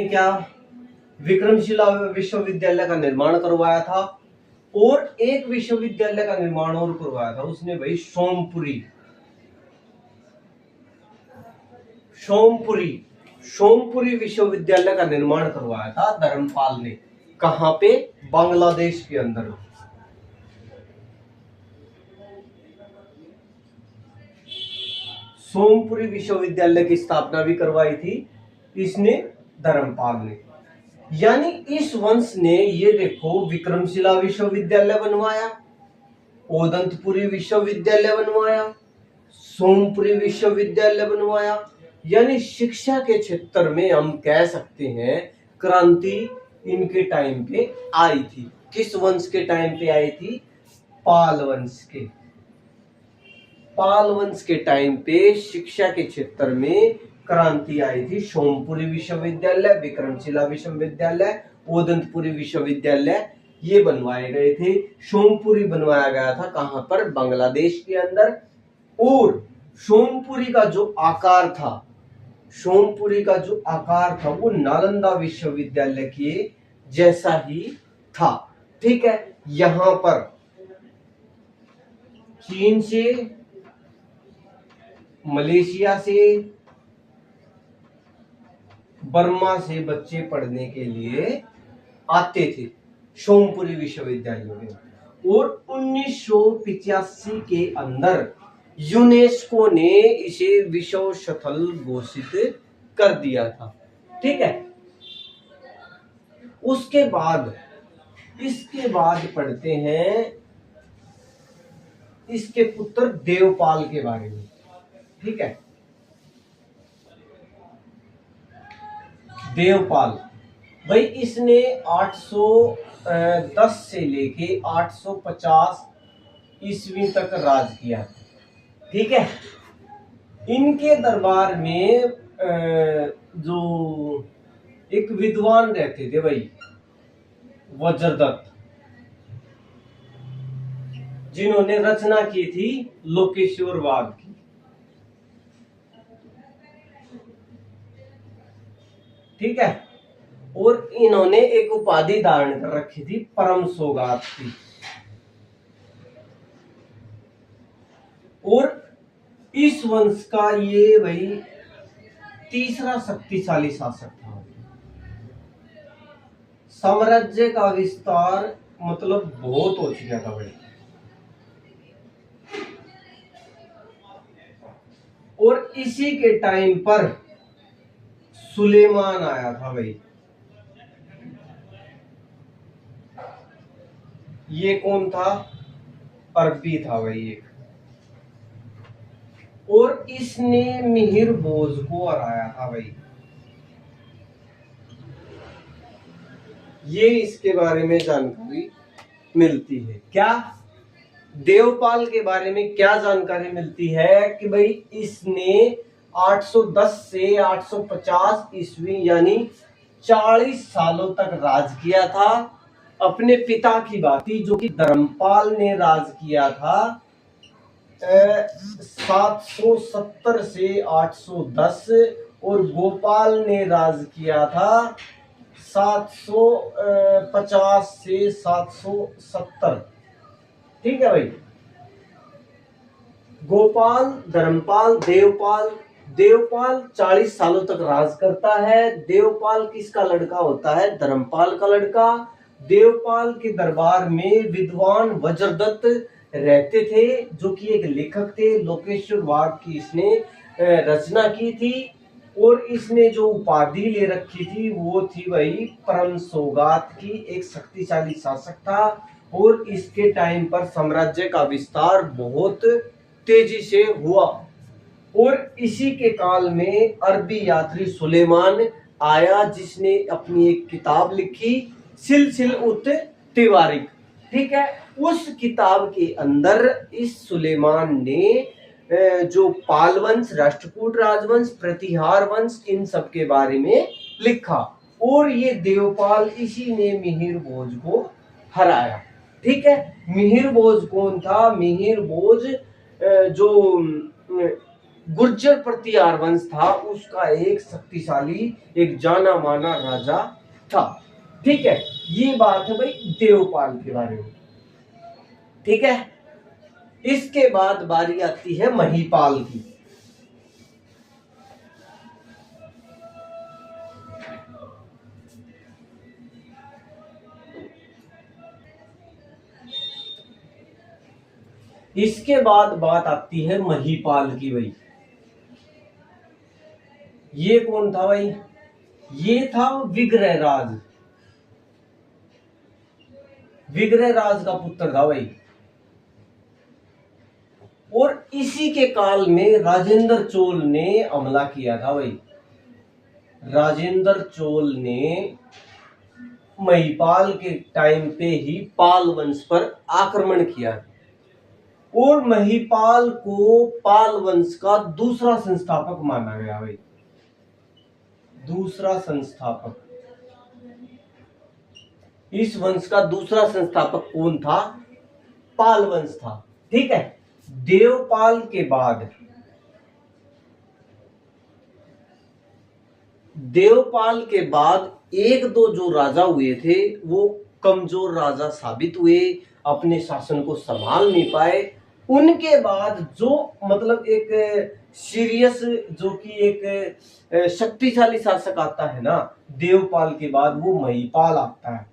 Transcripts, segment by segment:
क्या विक्रमशिला विश्वविद्यालय का निर्माण करवाया था और एक विश्वविद्यालय का निर्माण और करवाया था उसने भाई सोमपुरी सोमपुरी विश्वविद्यालय का निर्माण करवाया था धर्मपाल ने। कहां पे? बांग्लादेश के अंदर। सोमपुरी विश्वविद्यालय की स्थापना भी करवाई थी इसने धर्मपाल ने। यानी इस वंश ने ये देखो विक्रमशिला विश्वविद्यालय बनवाया, ओदंतपुरी विश्वविद्यालय बनवाया, सोमपुरी विश्वविद्यालय बनवाया। यानी शिक्षा के क्षेत्र में हम कह सकते हैं क्रांति इनके टाइम पे आई थी। किस वंश के टाइम पे आई थी? पाल वंश के टाइम पे शिक्षा के क्षेत्र में क्रांति आई थी। सोमपुरी विश्वविद्यालय, विक्रमशिला विश्वविद्यालय, ओदंतपुरी विश्वविद्यालय ये बनवाए गए थे। सोमपुरी बनवाया गया था कहां पर? बांग्लादेश के अंदर। और सोमपुरी का जो आकार था वो नालंदा विश्वविद्यालय के जैसा ही था। ठीक है। यहां पर चीन से, मलेशिया से, बर्मा से बच्चे पढ़ने के लिए आते थे सोमपुरी विश्वविद्यालय में। और 1985 के अंदर यूनेस्को ने इसे विश्व स्थल घोषित कर दिया था। ठीक है। इसके बाद पढ़ते हैं इसके पुत्र देवपाल के बारे में। ठीक है। देवपाल भाई इसने 810 से लेके 850 ईस्वी तक राज किया। ठीक है। इनके दरबार में जो एक विद्वान रहते थे भाई वज्रदत्त, जिन्होंने रचना की थी लोकेश्वरवाद की। ठीक है। और इन्होंने एक उपाधि धारण कर रखी थी परम सौगात की। और इस वंश का ये भाई तीसरा शक्तिशाली शासक था। साम्राज्य का विस्तार मतलब बहुत हो चुका था भाई। और इसी के टाइम पर सुलेमान आया था भाई। ये कौन था? अरबी था भाई एक। और इसने मिहिर भोज को हराया था भाई। ये इसके बारे में जानकारी मिलती है। क्या? देवपाल के बारे में क्या जानकारी मिलती है कि भाई इसने 810 से 850 ईस्वी यानी 40 सालों तक राज किया था। अपने पिता की बात थी जो कि धर्मपाल ने राज किया था 770 से 810 और गोपाल ने राज किया था 750 से 770। ठीक है भाई। गोपाल, धर्मपाल, देवपाल 40 सालों तक राज करता है। देवपाल किसका लड़का होता है? धर्मपाल का लड़का। देवपाल के दरबार में विद्वान वज्रदत्त रहते थे जो कि एक लेखक थे। लोकेश्वरवाद की इसने रचना की थी। और इसने जो उपाधि ले रखी थी वो थी भाई परम सौगात की। एक शक्तिशाली शासक था और इसके टाइम पर साम्राज्य का विस्तार बहुत तेजी से हुआ। और इसी के काल में अरबी यात्री सुलेमान आया जिसने अपनी एक किताब लिखी सिलसिल उत तिवारिक। ठीक है। उस किताब के अंदर इस सुलेमान ने जो पाल वंश, राष्ट्रकूट राजवंश, प्रतिहार वंश इन सब के बारे में लिखा। और ये देवपाल इसी ने मिहिर भोज को हराया। ठीक है। मिहिर भोज कौन था? मिहिर भोज जो गुर्जर प्रतिहार वंश था, उसका एक शक्तिशाली, एक जाना माना राजा था। ठीक है, ये बात है भाई देवपाल के बारे में। ठीक है, इसके बाद बारी आती है महीपाल की। इसके बाद बात आती है महीपाल की भाई। ये कौन था भाई? ये था विग्रहराज। विग्रहराज का पुत्र था भाई। और इसी के काल में राजेंद्र चोल ने हमला किया था भाई। राजेंद्र चोल ने महिपाल के टाइम पे ही पाल वंश पर आक्रमण किया और महिपाल को पाल वंश का दूसरा संस्थापक माना गया भाई। दूसरा संस्थापक, इस वंश का दूसरा संस्थापक कौन था? पाल वंश था। ठीक है, देवपाल के बाद एक दो जो राजा हुए थे वो कमजोर राजा साबित हुए, अपने शासन को संभाल नहीं पाए। उनके बाद जो मतलब एक सीरियस, जो कि एक शक्तिशाली शासक आता है ना देवपाल के बाद, वो महिपाल आता है।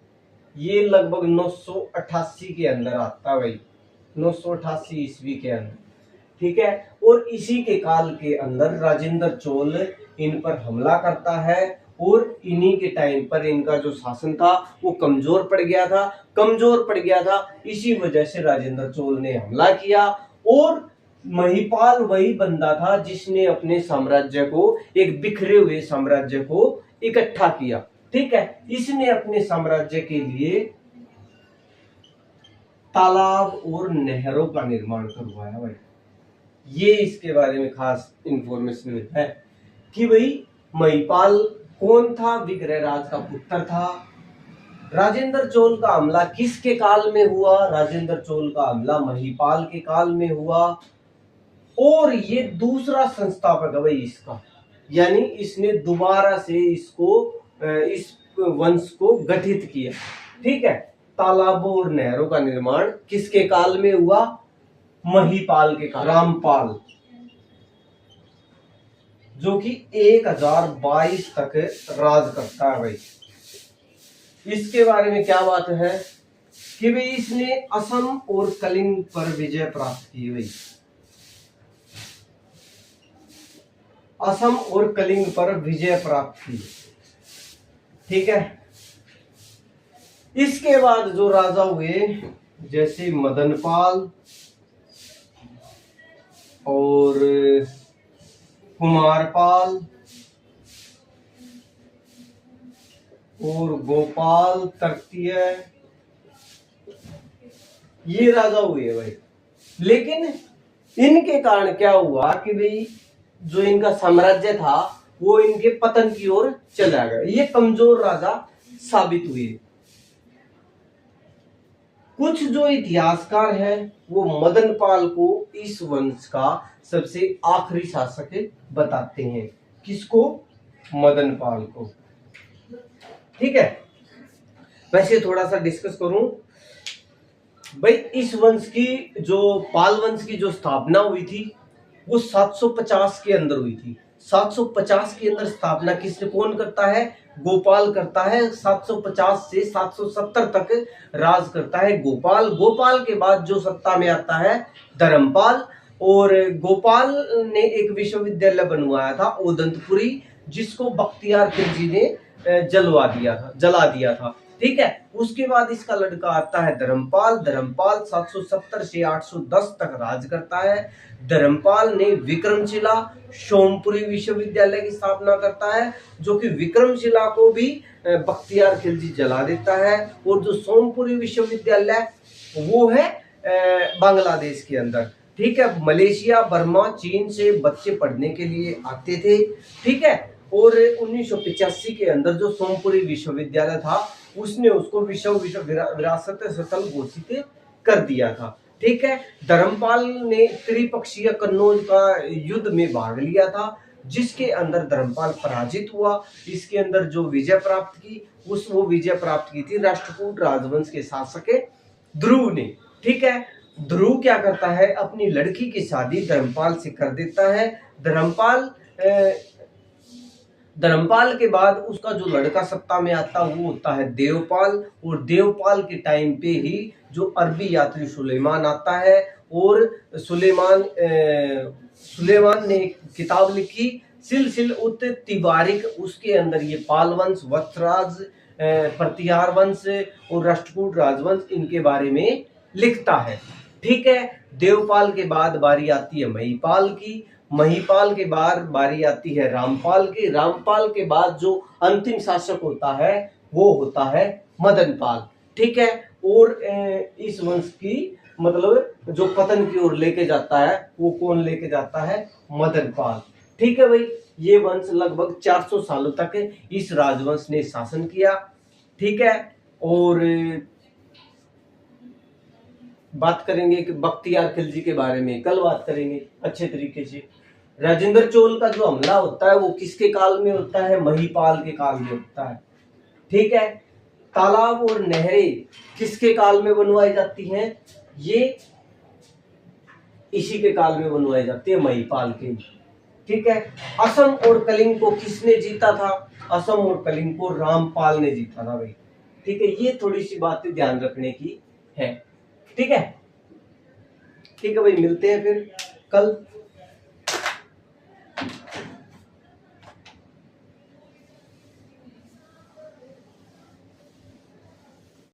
ये लगभग 988 के अंदर आता है भाई, 988 ईस्वी के अंदर। ठीक है, और इसी के काल के अंदर राजेंद्र चोल इन पर हमला करता है और इन्हीं के टाइम पर इनका जो शासन था वो कमजोर पड़ गया था। इसी वजह से राजेंद्र चोल ने हमला किया और महिपाल वही बंदा था जिसने अपने साम्राज्य को, एक बिखरे हुए साम्राज्य को इकट्ठा किया। ठीक है, इसने अपने साम्राज्य के लिए तालाब और नहरों का निर्माण करवाया भाई। ये इसके बारे में खास इंफॉर्मेशन है कि भाई महिपाल कौन था? विग्रहराज का पुत्र था। राजेंद्र चोल का हमला किसके काल में हुआ? राजेंद्र चोल का हमला महिपाल के काल में हुआ और ये दूसरा संस्थापक है भाई इसका, यानी इसने दोबारा से इस वंश को गठित किया। ठीक है, तालाबों और नहरों का निर्माण किसके काल में हुआ? महिपाल के काल। रामपाल, जो कि 1022 तक राज करता है भाई। इसके बारे में क्या बात है कि भाई इसने असम और कलिंग पर विजय प्राप्त की भाई। असम और कलिंग पर विजय प्राप्त की। ठीक है, इसके बाद जो राजा हुए जैसे मदनपाल और कुमारपाल और गोपाल तृतीय, ये राजा हुए भाई। लेकिन इनके कारण क्या हुआ कि भाई जो इनका साम्राज्य था वो इनके पतन की ओर चला गया। ये कमजोर राजा साबित हुए। कुछ जो इतिहासकार हैं वो मदनपाल को इस वंश का सबसे आखिरी शासक बताते हैं। किसको? मदनपाल को। ठीक है, वैसे थोड़ा सा डिस्कस करूं भाई, इस वंश की, जो पाल वंश की जो स्थापना हुई थी वो 750 के अंदर हुई थी। 750 के अंदर स्थापना किसने, कौन करता है? गोपाल करता है। 750 से 770 तक राज करता है गोपाल। गोपाल के बाद जो सत्ता में आता है धर्मपाल, और गोपाल ने एक विश्वविद्यालय बनवाया था ओदंतपुरी, जिसको बख्तियार खिलजी ने जला दिया था। ठीक है, उसके बाद इसका लड़का आता है धर्मपाल। धर्मपाल 770 से 810 तक राज करता है। धर्मपाल ने विक्रमशिला सोमपुरी विश्वविद्यालय की स्थापना करता है, जो कि विक्रमशिला को भी बख्तियार खिलजी जला देता है। और जो सोमपुरी विश्वविद्यालय वो है बांग्लादेश के अंदर। ठीक है, मलेशिया, बर्मा, चीन से बच्चे पढ़ने के लिए आते थे। ठीक है, और 1985 के अंदर जो सोमपुरी विश्वविद्यालय था उसने उसको विश्व विरासत स्थल घोषित कर दिया था। ठीक है। धर्मपाल ने त्रिपक्षीय कन्नौज का युद्ध में भाग लिया था, जिसके अंदर धर्मपाल पराजित हुआ। इसके अंदर जो विजय प्राप्त की, वो विजय प्राप्त की थी राष्ट्रकूट राजवंश के शासक ध्रुव ने। ठीक है। ध्रुव क्या करता है, अपनी लड़की की शादी धर्मपाल से कर देता है। धर्मपाल के बाद उसका जो लड़का सत्ता में आता वो होता है देवपाल, और देवपाल के टाइम पे ही जो अरबी यात्री सुलेमान आता है, और सुलेमान ने एक किताब लिखी सिलसिल उत तिबारिक, उसके अंदर ये पाल वंश, वत्सराज, प्रतिहार वंश और राष्ट्रकूट राजवंश इनके बारे में लिखता है। ठीक है। देवपाल के बाद बारी आती है महिपाल की, महिपाल के बाद बारी आती है रामपाल की, रामपाल के बाद जो अंतिम शासक होता है वो होता है मदनपाल। ठीक है। और इस वंश की मतलब जो पतन की ओर लेके जाता है वो कौन लेके जाता है, मदनपाल। ठीक है भाई, ये वंश लगभग 400 सालों तक इस राजवंश ने शासन किया। ठीक है। और बात करेंगे कि बख्तियार खिलजी के बारे में कल बात करेंगे अच्छे तरीके से। राजेंद्र चोल का जो हमला होता है वो किसके काल में होता है, महिपाल के काल में होता है। ठीक है। तालाब और नहरें किसके काल में बनवाई जाती हैं, ये इसी के काल में बनवाई जाती है, महिपाल के। ठीक है। असम और कलिंग को किसने जीता था, असम और कलिंग को रामपाल ने जीता था भाई। ठीक है। ये थोड़ी सी बातें ध्यान रखने की है। ठीक है। ठीक है भाई, मिलते हैं फिर कल।